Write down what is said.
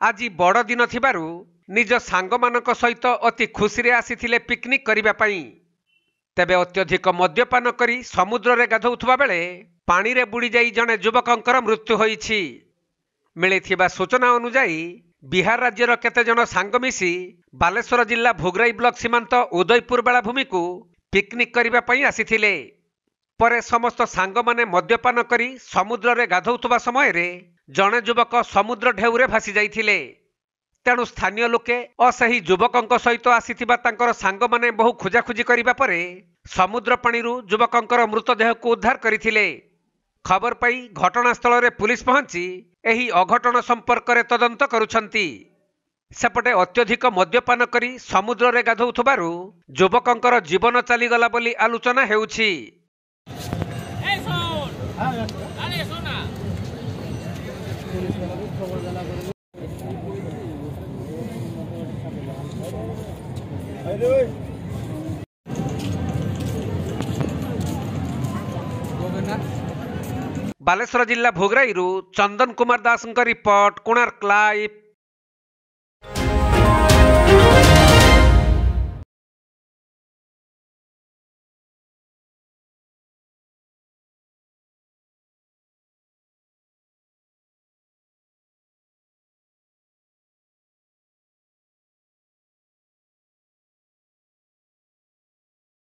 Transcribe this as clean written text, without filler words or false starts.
आज बड़ दिन थिबारु निज सांगमानक सहित अति खुशी आसीथिले पिकनिक करिबा पई। तेबे अत्यधिक मद्यपान करी समुद्र रे गाधौथुबा बेले पानी रे बुड़ी जाई जने युवकंकर मृत्यु होईछि। मिलिथिबा सूचना अनुसार बिहार राज्यर केते जन सांग मिसी बालेश्वर जिला भोगराई ब्लॉक सीमांत उदयपुर बेलाभूमि को पिकनिक करिबा पई आसीथिले। परे समस्त सांग माने मद्यपान करी समुद्र रे गाधौथुबा समय रे जने युवक समुद्र ढेउरे भासी जाइथिले। तेणु स्थानीय लोके और सही युवकंक सहित आसीथिबा तांकर सांग माने बहु खोजाखोजी करिबा परे समुद्र पानीरू युवकंकर मृतदेह को उद्धार करथिले। खबर पाई घटनास्थल रे पुलिस पहुंची एही अघटन संपर्क रे तदंत करुछंती। सेपटे अत्यधिक मद्यपान करी समुद्र रे गाधौथुबारु युवकंकर जीवन चलीगला बोली आलोचना हेउछि। बालेश्वर जिला भोगराई चंदन कुमार दास रिपोर्ट, कोणार्क लाइव।